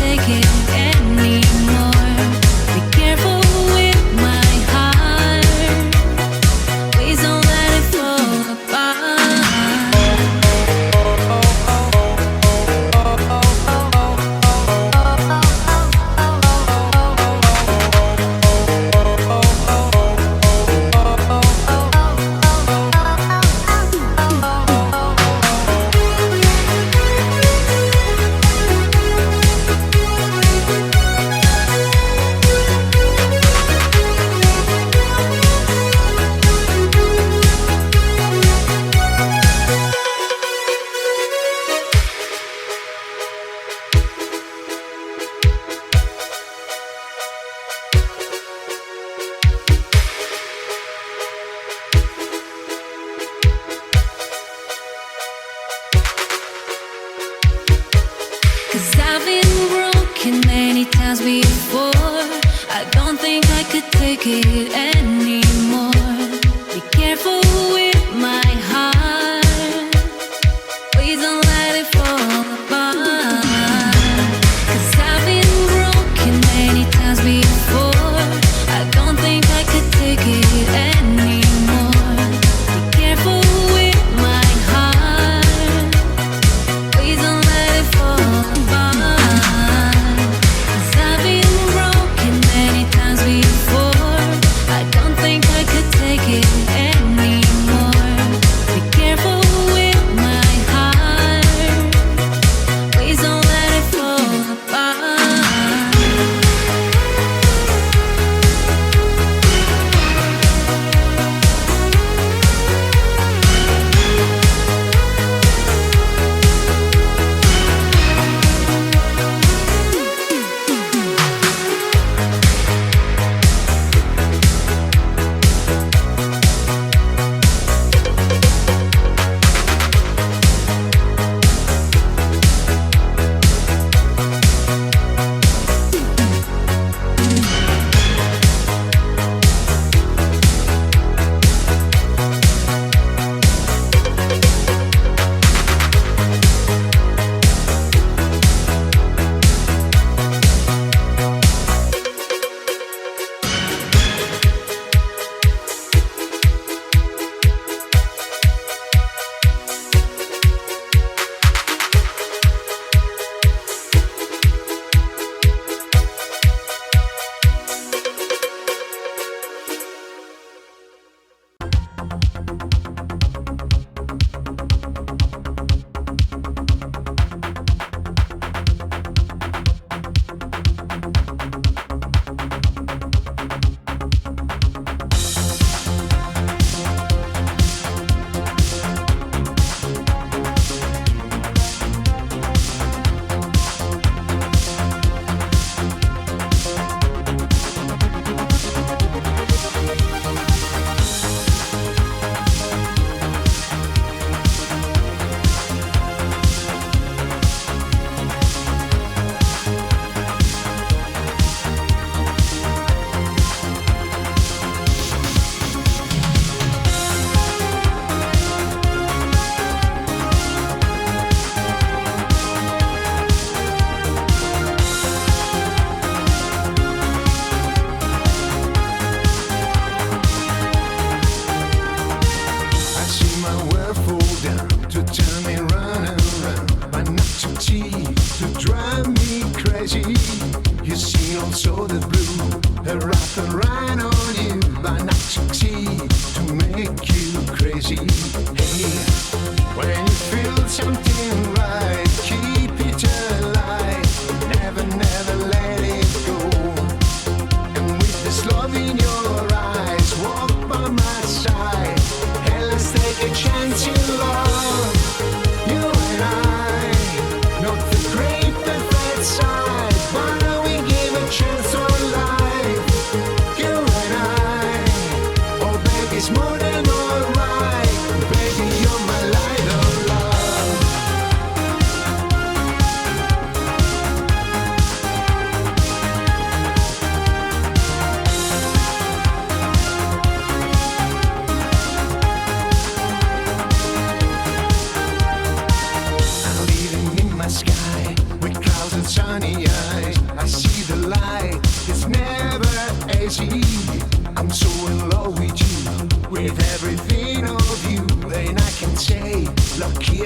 take it anymore. Be careful with my heart. Please don't let it fall apart. Cause I've been broken many times before. I don't think I could take it anymore. Be careful with my heart. Please don't let it fall apart. Cause I've been broken many times before. I don't think I could take it anymore. Be careful with my heart. Please don't let it fall apart. Cause I've been broken many times before. I don't think I could take it anymore. Be careful with my heart. Please don't let it fall apart.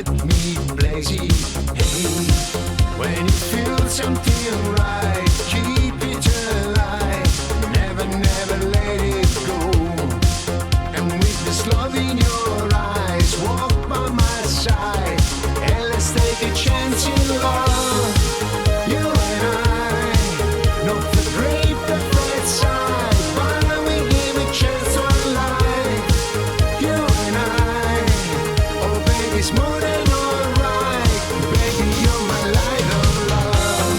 get me blazing. Hey, when you feel something right, keep it alive. Never, never let it go. And with this love in your eyes, walk by my side, and let's take a chance in love. You and I, not the great perfect side, but we give a chance to our life. You and I, oh baby, it's more than alright. Baby, you're my light of love.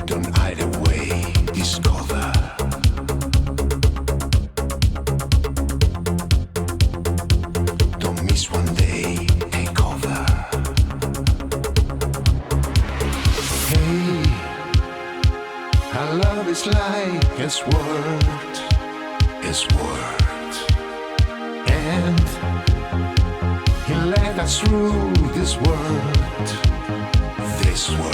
Don't hide away, discover. Don't miss one day, take over. Hey, our love is like a sword, and he led us through this world, this world.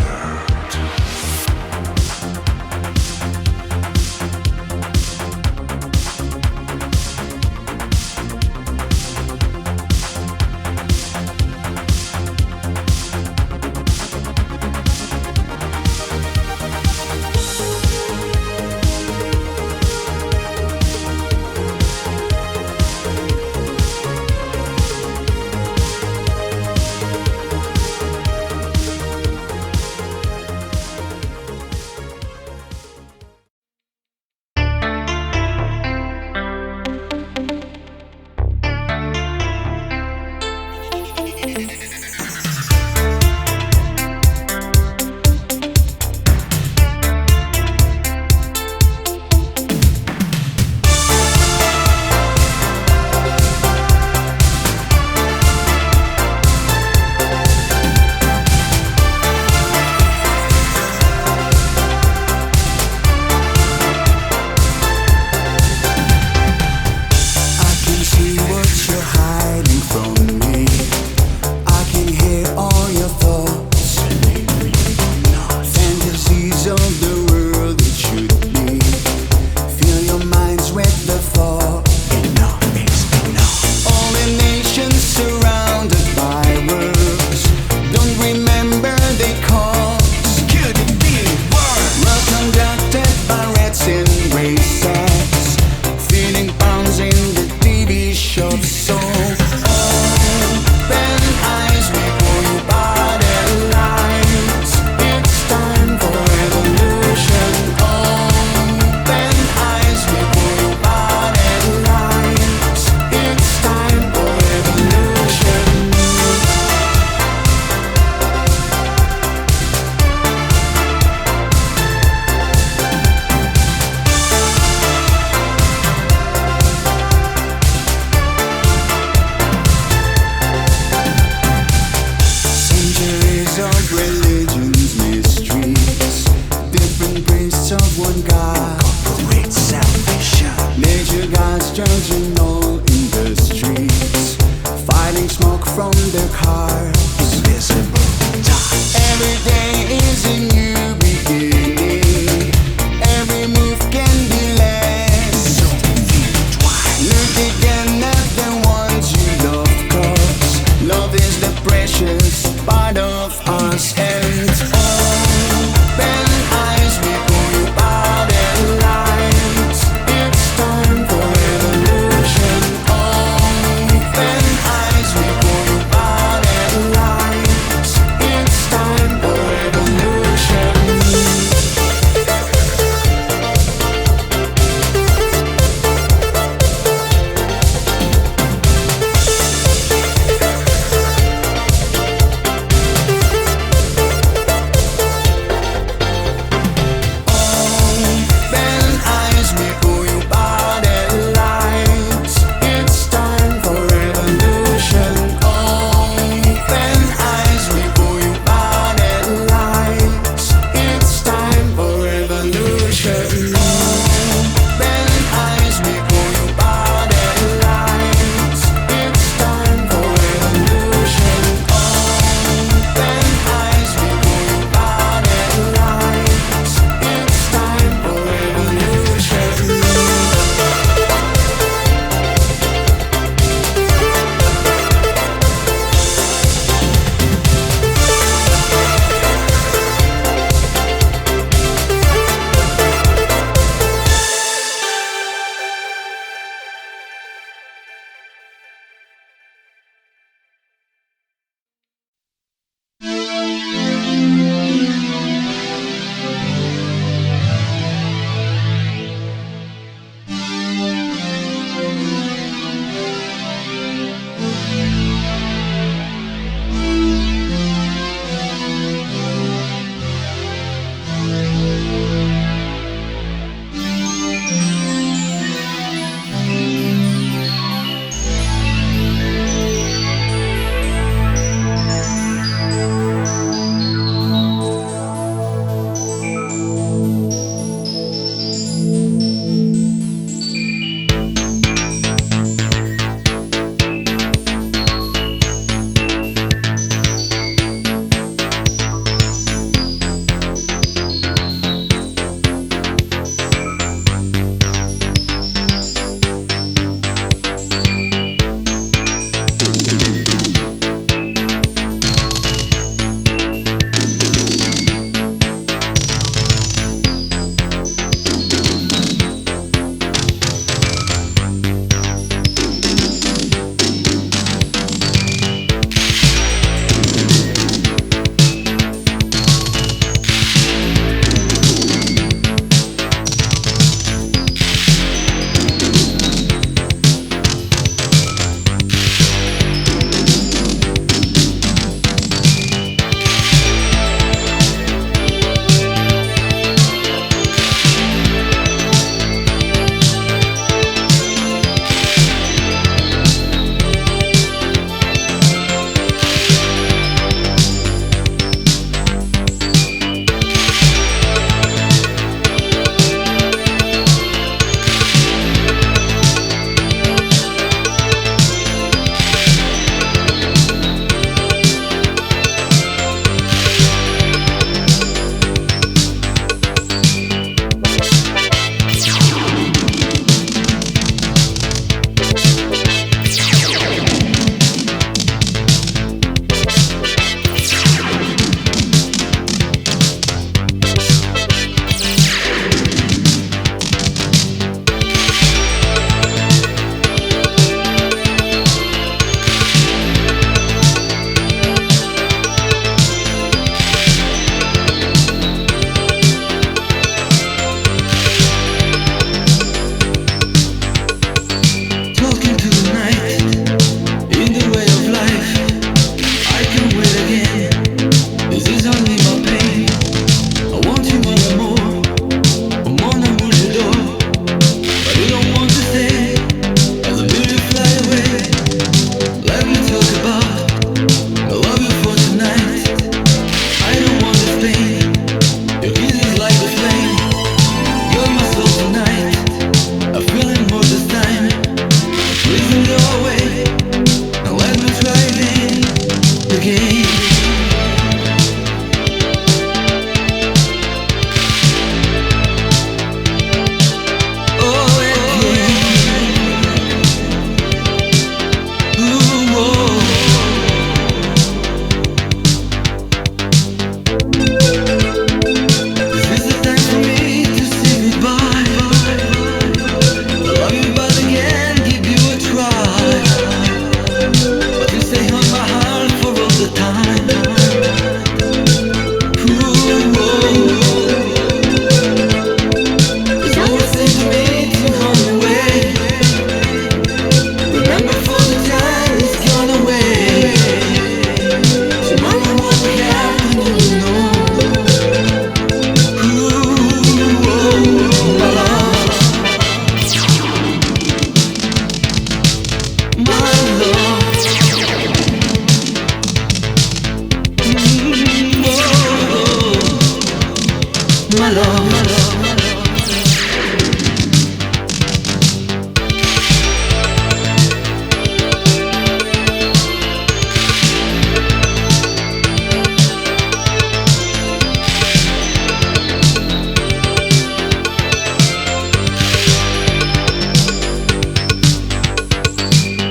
my love, my love, my love.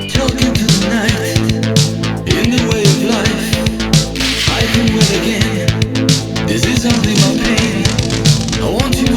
Talking to the night in the way of life. I can win again. This is only my pain. I want you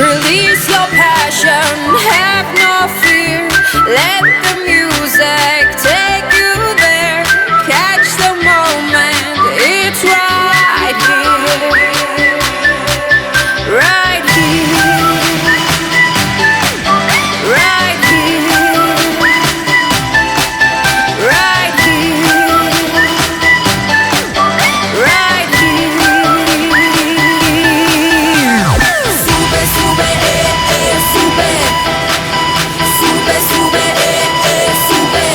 Release your passion, have no fear. Let the music take you there. Catch the moment, it's right here. Right here. Right here. Right here. Right here. Sube, sube, sube. Sube, sube, sube.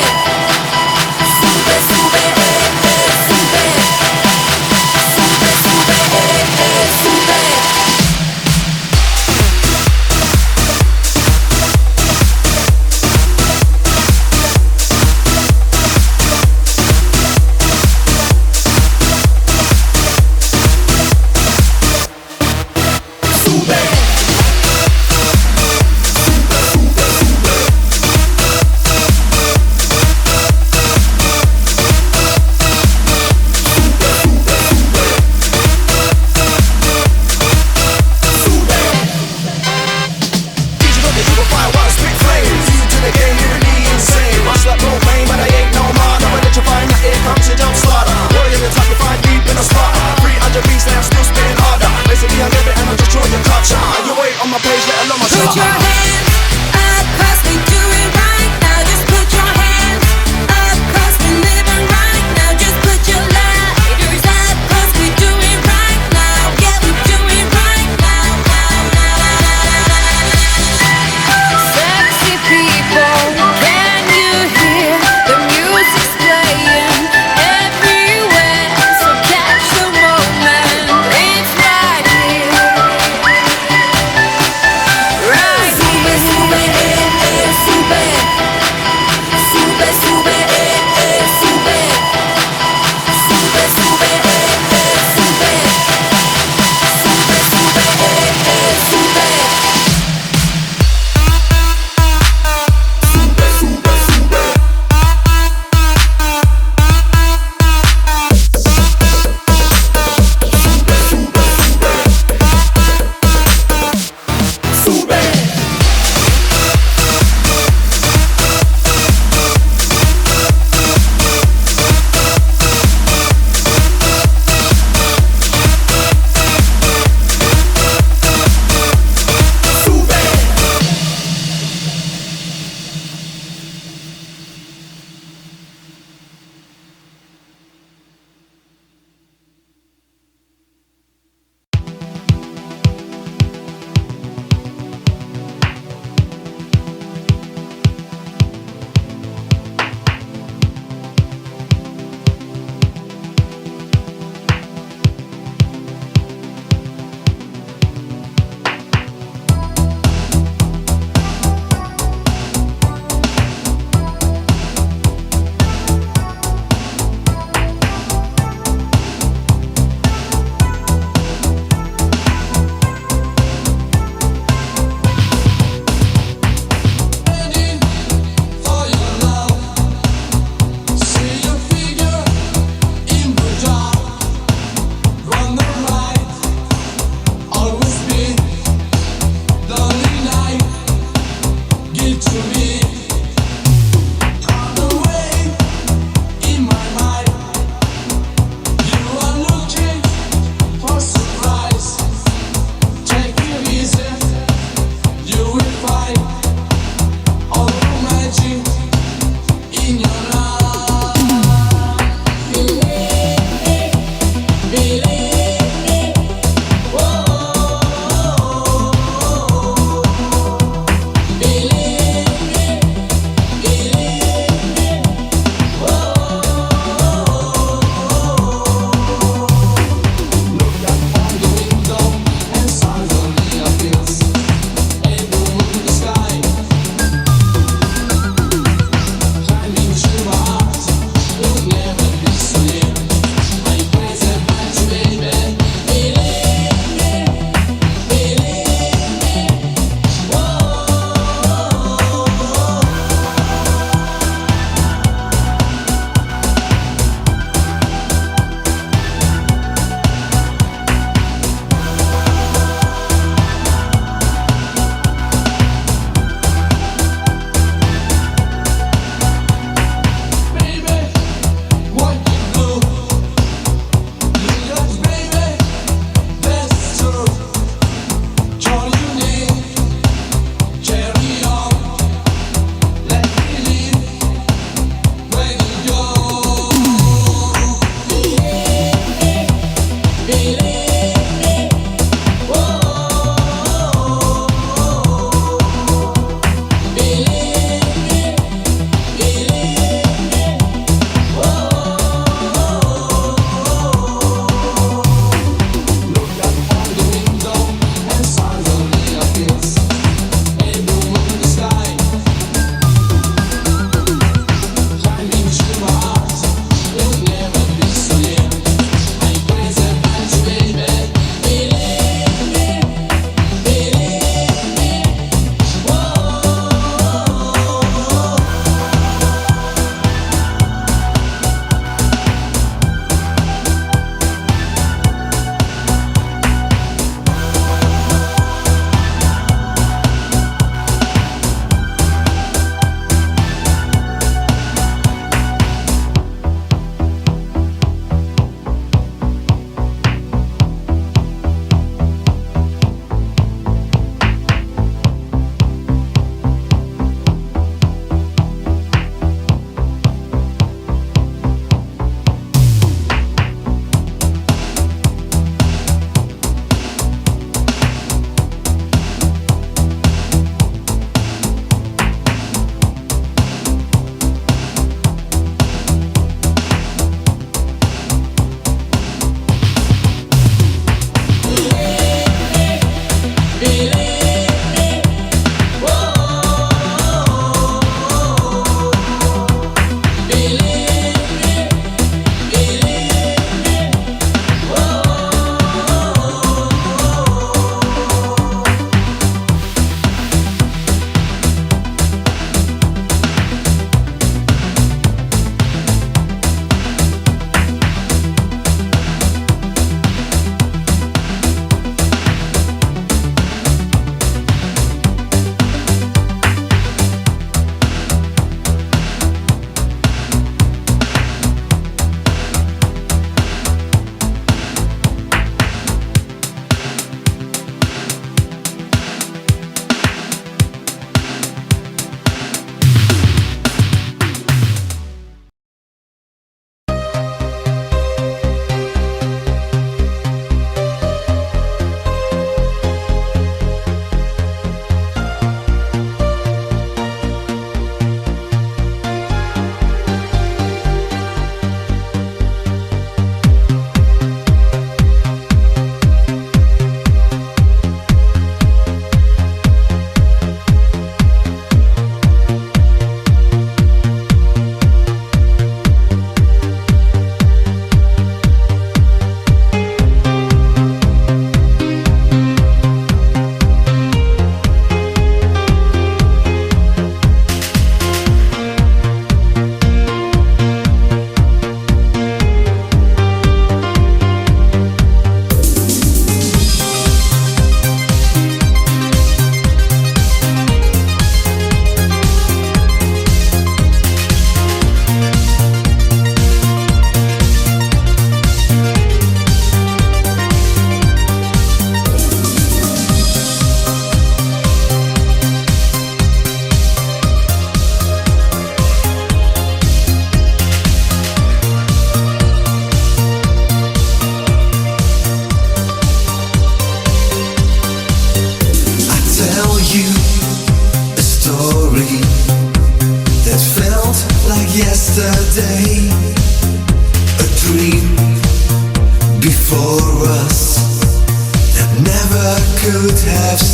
Sube, sube, sube. Sube, sube, sube. Put your hands up, 'cause we do it right now. Just put your hands up, 'cause we living right now. Just put your lighters up, 'cause we do it right now. Yeah, we do it right now. Sexy people, can you hear the music's playing everywhere? So catch the moment, it's right here. Right.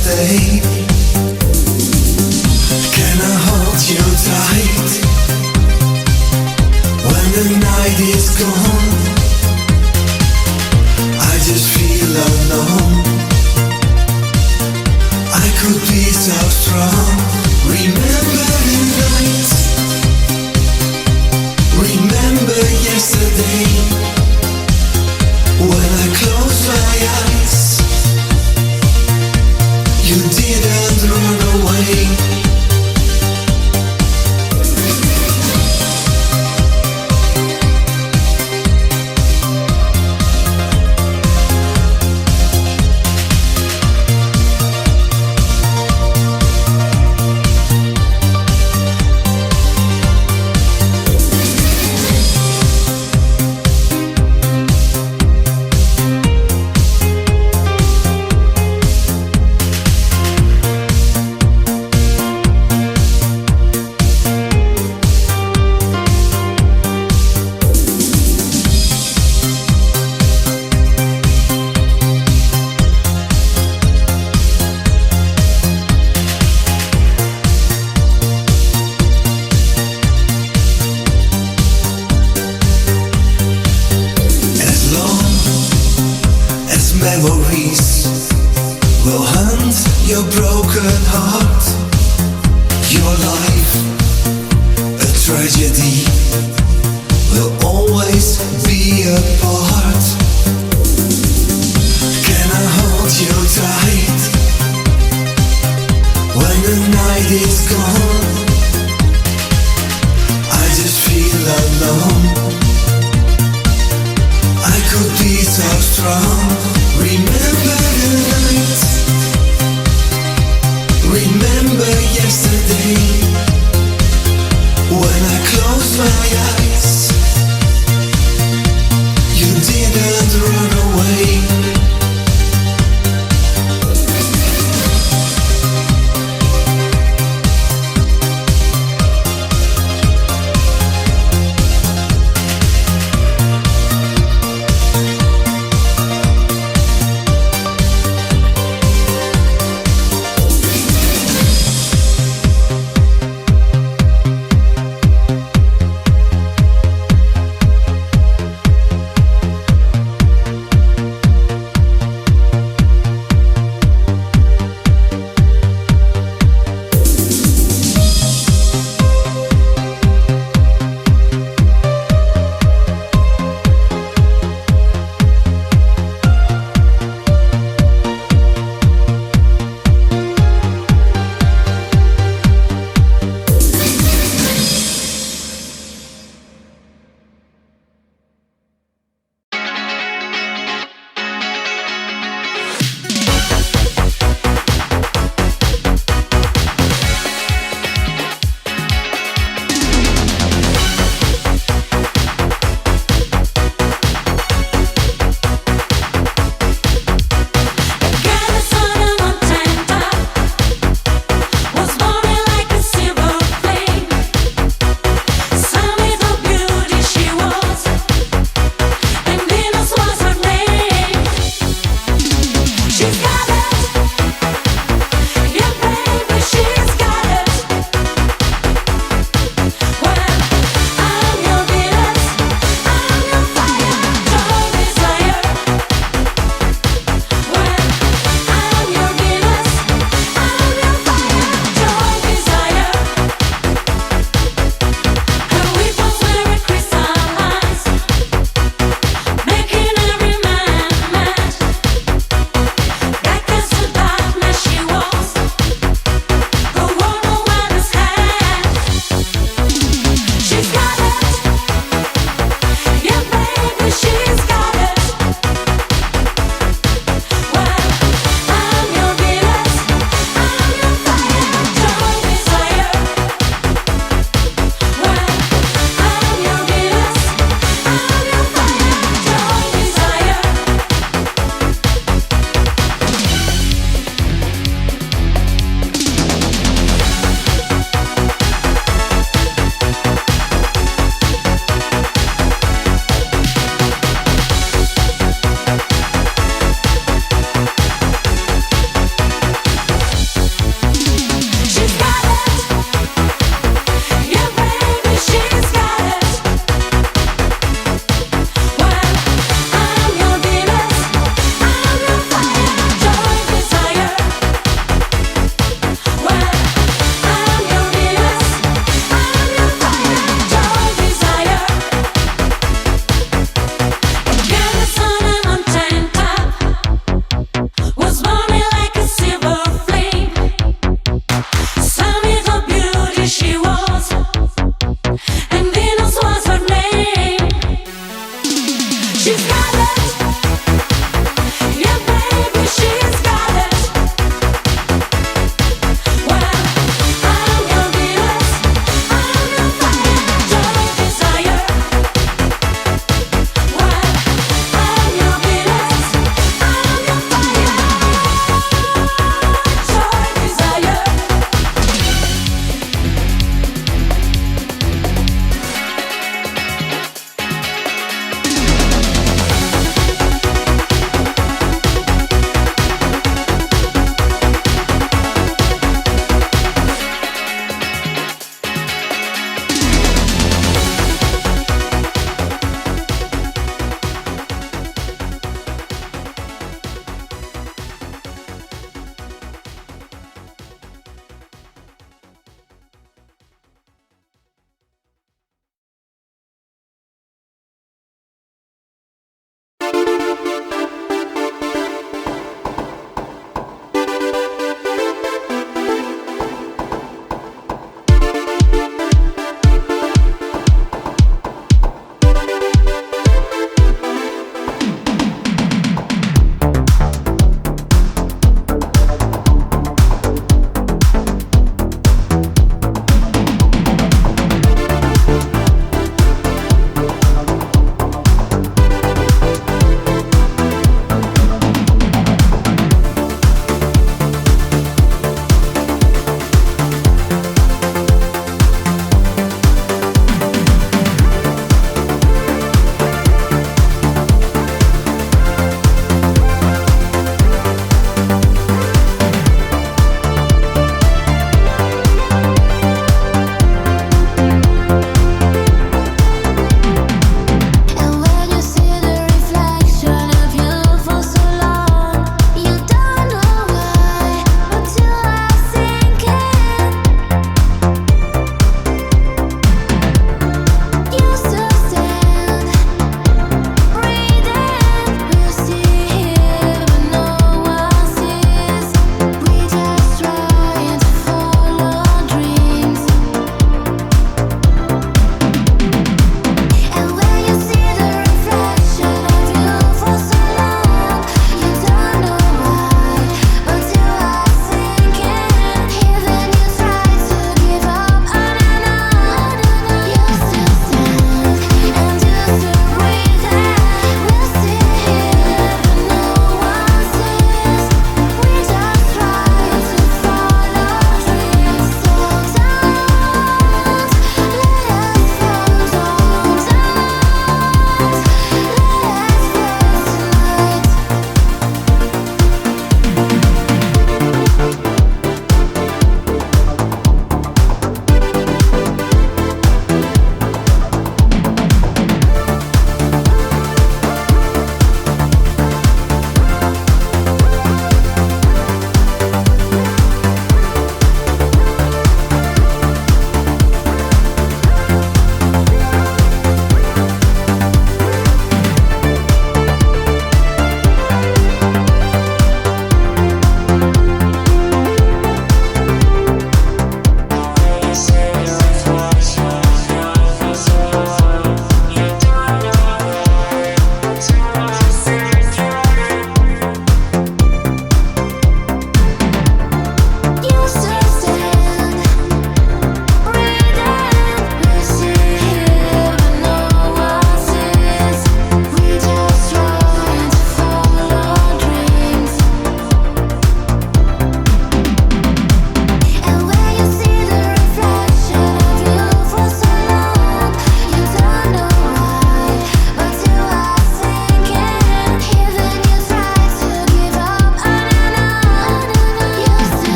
stay? Can I hold you tight when the night is gone? I just feel alone. I could be so strong. Remember the night. Remember yesterday when I closed my eyes. You didn't run away. Memories will hunt your broken heart. Your life, a tragedy, will always be apart. Can I hold you tight when the night is gone? I just feel alone. I could be so strong. Remember the night. Remember yesterday when I closed my eyes. You didn't run away.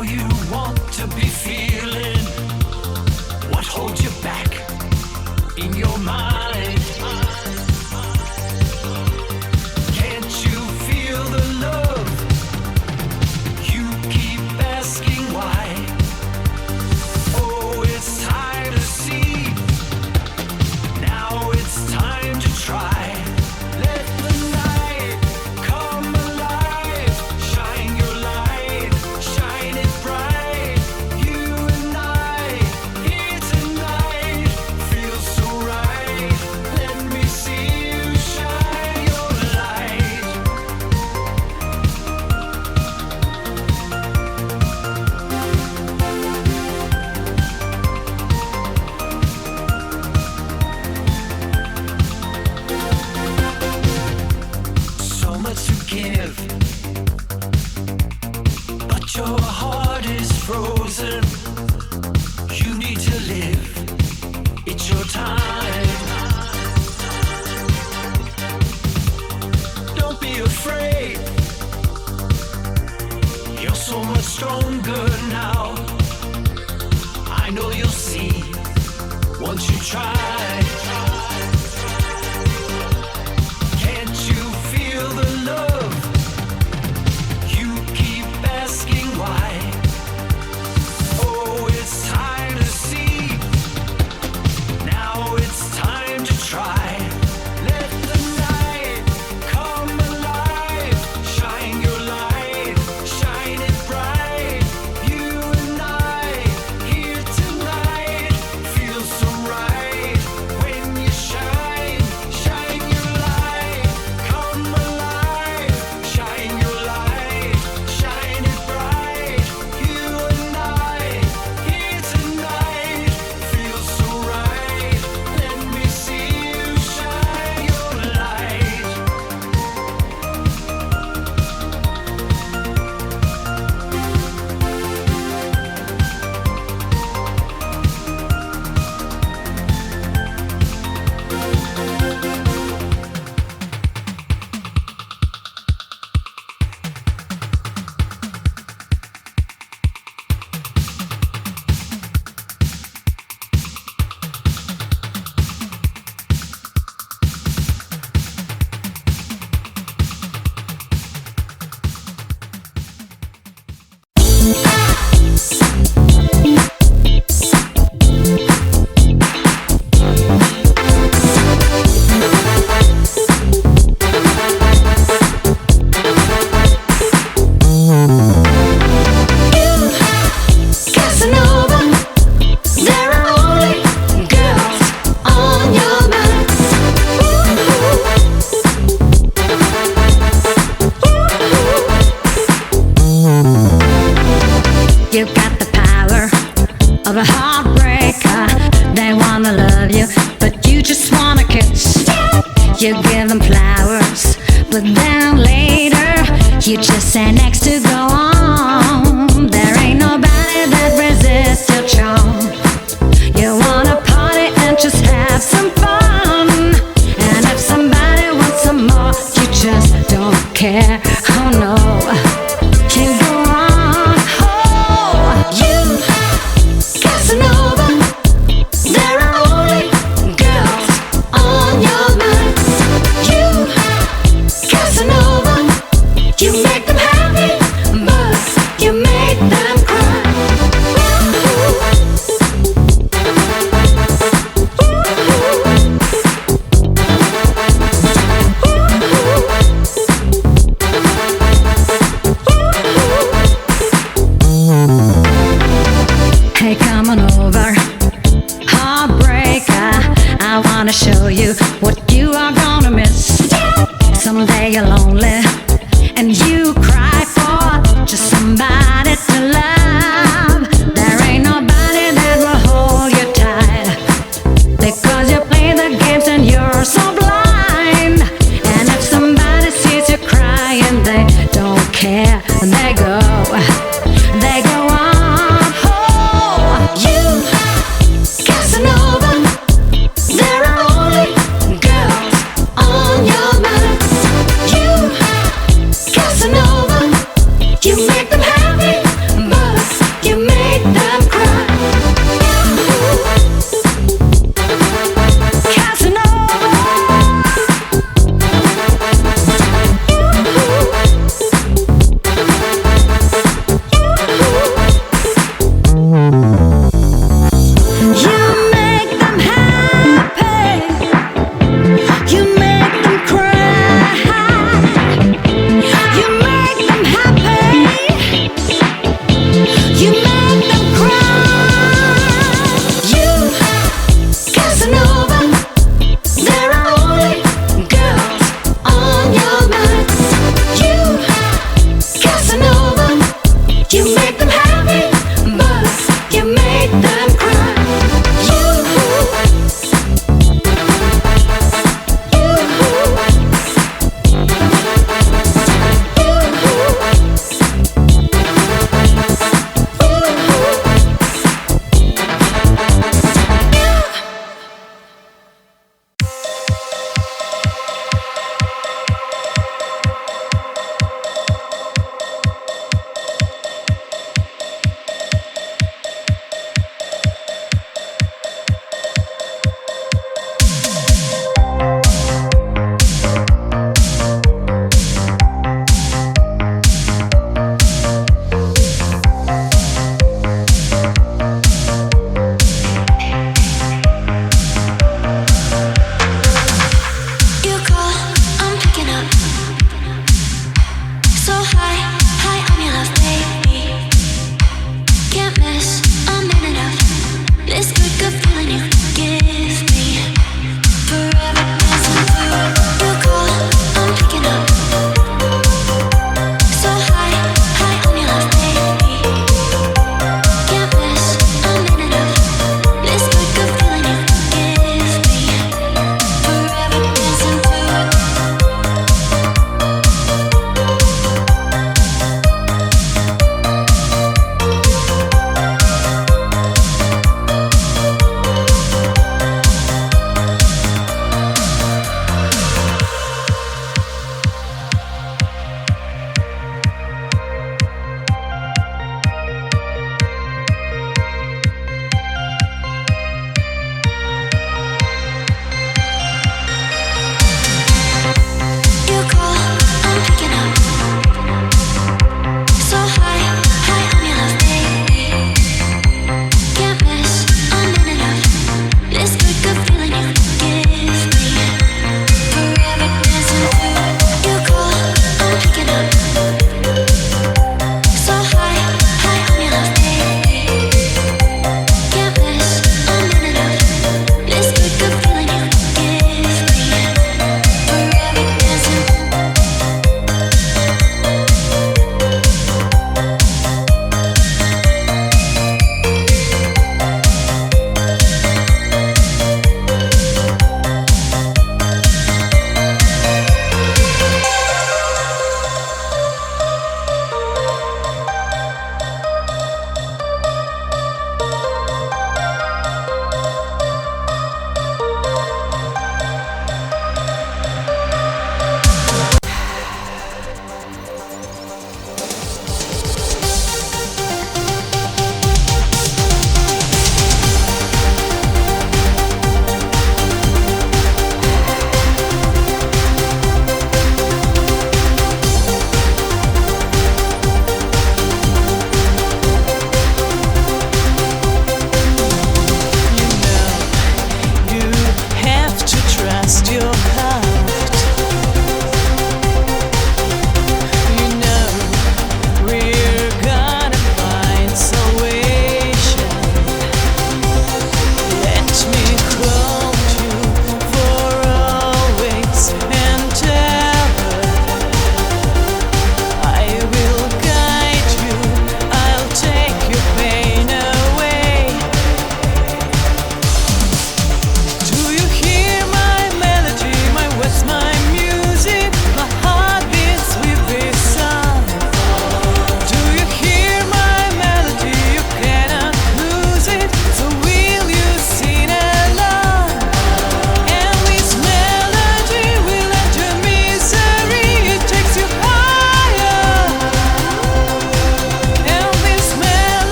how you want to be feeling. What holds you back in your mind? Can't you feel the love? You keep asking why. Oh, it's time to see. Now it's time to try. Let the night come alive. Shine your light, shine it bright. You and I, here tonight, feels so right. Let me see you shine your light. So much to give, but your heart is frozen. You need to live, it's your time. Don't be afraid, you're so much stronger now. I know you'll see once you try. Can't you feel the love? You keep asking why. Oh, it's time to see. Now it's time to try. Let the night come alive. Shine your light, shine it bright. You and I, here tonight, feel so right. When you shine, shine your light. Come alive, shine your light, shine it bright. You and I, here tonight, feel so right. Let me see you shine your light. Casanova, there are only girls on your mind. You got the power of a heartbreaker. They wanna love you, but you just wanna kiss. You give them flowers, but then later you just say next to go on. There ain't nobody that resists your charm. You wanna party and just have some fun. And if somebody wants some more, you just don't care. Oh no, you go on. Oh, you Casanova, there are only girls on your mind. You Casanova, you make them happy, but you make them cry. Hey, come on over, heartbreaker. I wanna show you what you are gonna miss. Someday you're lonely and you cry for just somebody to love. There ain't nobody that will hold you tight, because you play the games and you're so blind. And if somebody sees you crying, they don't care. They go on. Oh, you Casanova, there are only girls on your mind. You Casanova.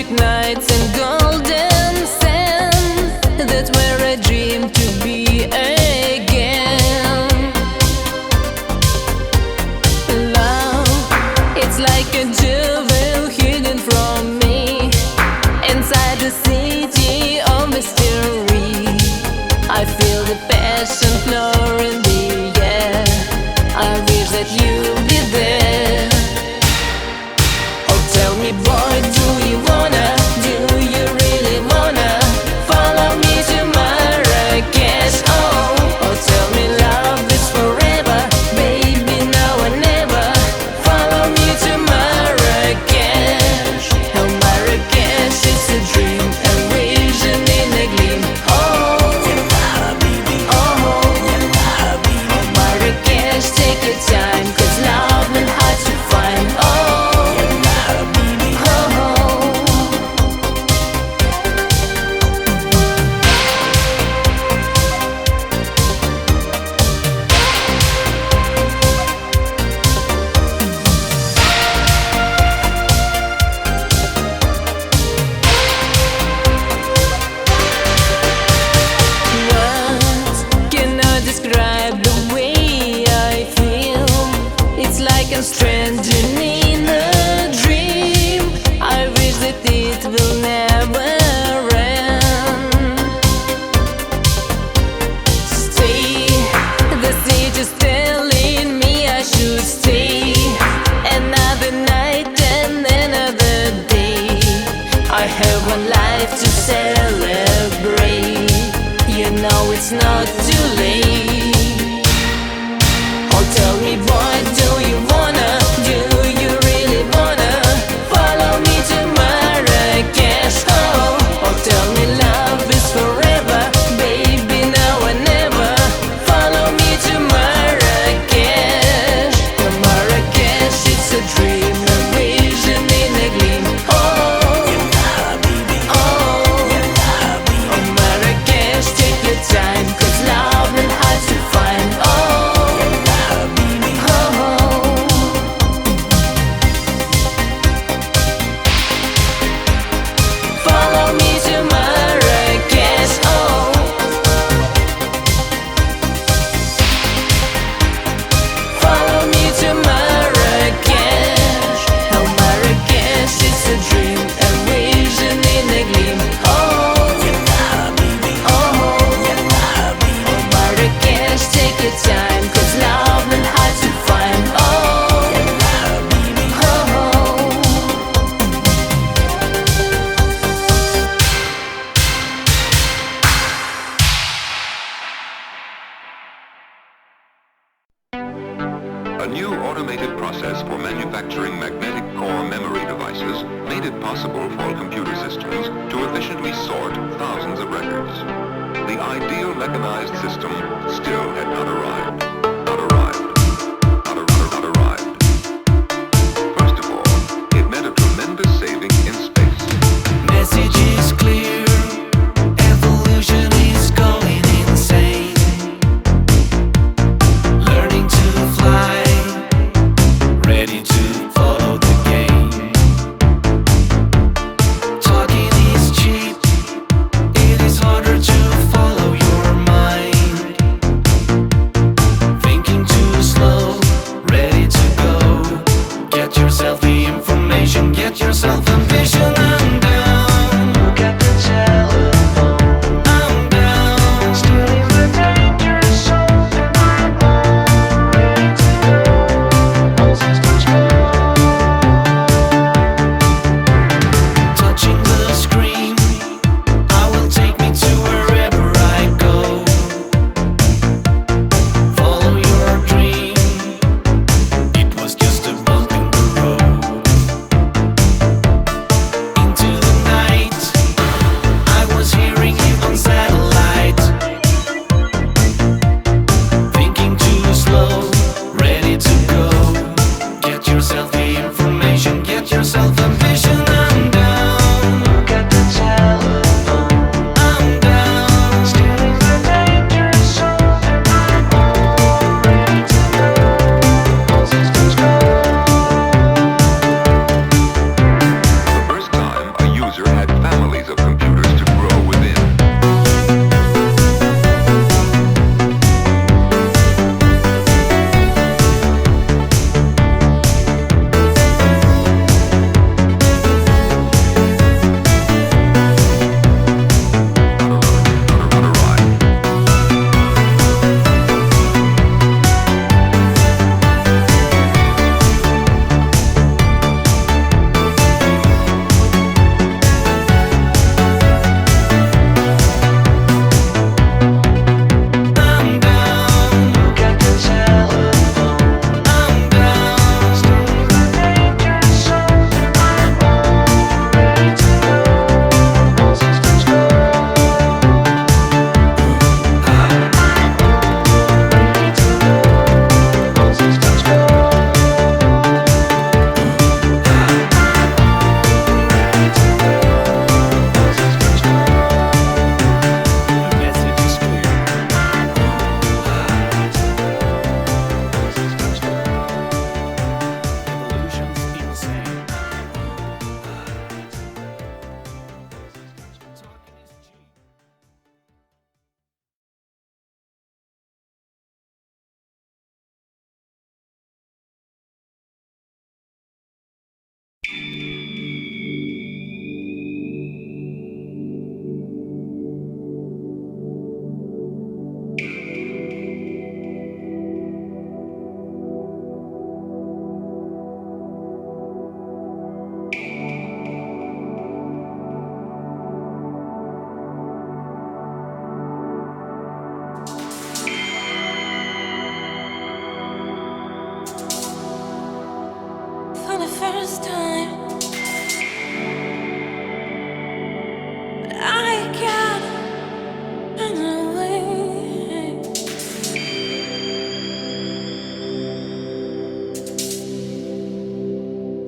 moonlit nights and golden sand. That's where I dream to be again. Love, it's like a jewel hidden from me inside the city of mystery. I feel the passion flow in the air. I wish that you'd be there. Oh, tell me, boy, do you really wanna follow me to Marrakesh? Oh, tell me love is forever, baby, now or never. Follow me to Marrakesh. Oh, Marrakesh, it's a dream, a vision in a gleam. Marrakesh, take your time, 'cause love and hard to find. Words cannot describe the way I feel. It's like I'm stranded in a dream. I wish that it will never end. Stay, the city's telling me I should stay. Another night and another day. I have one life to celebrate. You know it's not too late. Oh, tell me, boy, do you really wanna follow me to Marrakesh? Oh, tell me love is forever, baby, now or never. Follow me to Marrakesh. Oh, Marrakesh, it's a dream, a vision in a gleam. Marrakesh, take your time, 'cause love and hard to find. Follow me to Marrakesh. Follow me to Marrakesh. Oh, Marrakesh, it's a dream, a vision in a gleam. Marrakesh, take your time, 'cause love and hard to find. A new automated process for manufacturing magnetic core memory devices made it possible for computer systems to efficiently sort thousands of records. The ideal mechanized system still had not arrived. Not arrived. Not arrived. First of all, it meant a tremendous saving in space. Message is clear, evolution is going insane. Learning to fly, ready to follow the game. Talking is cheap, it is harder to follow your mind. Thinking too slow, ready to go. Get yourself the information, get yourself a vision and down. I got away.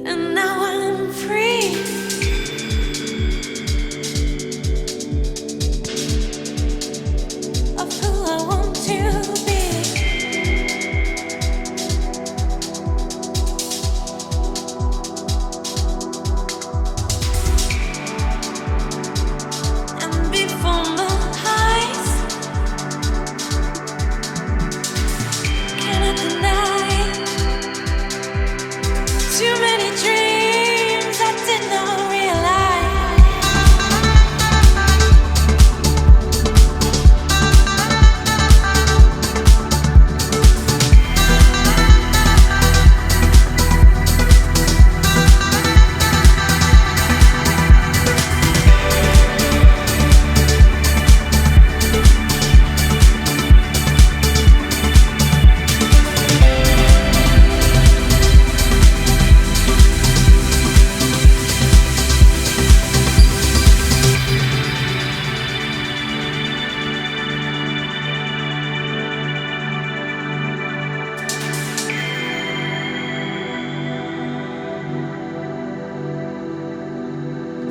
And now I'm free. Of who I want to be. And before my eyes, cannot deny too many dreams I did not realize.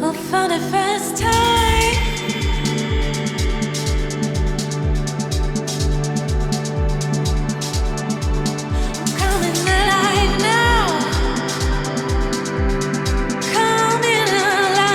Oh, for the first time, I'm coming alive now. Coming alive.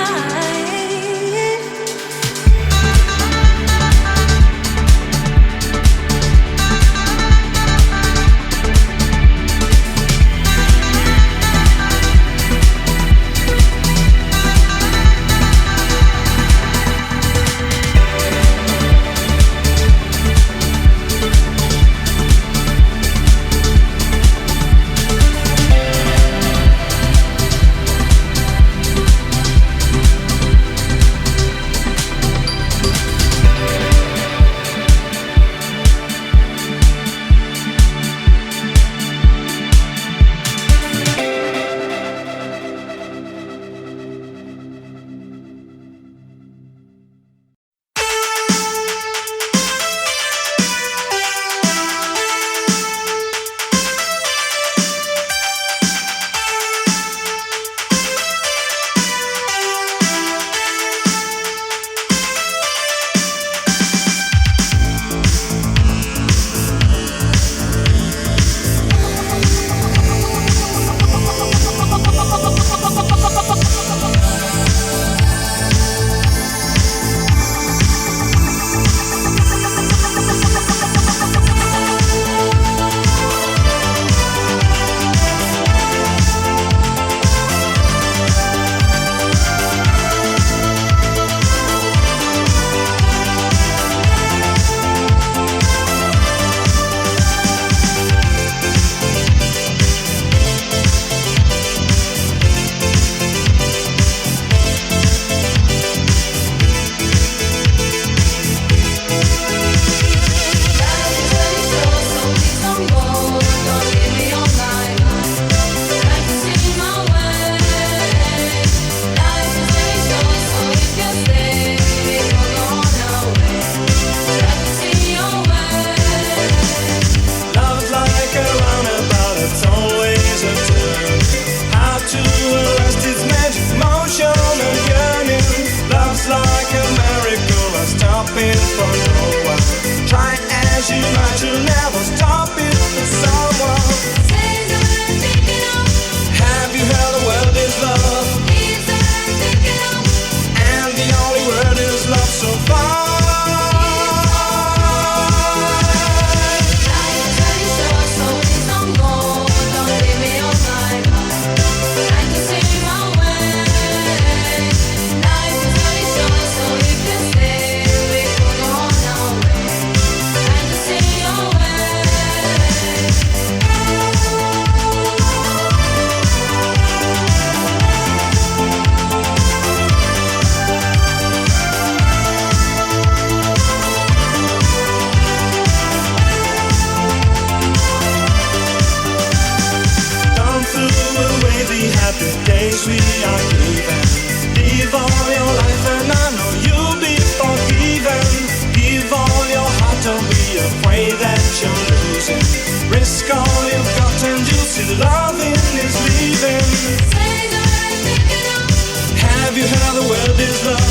is love.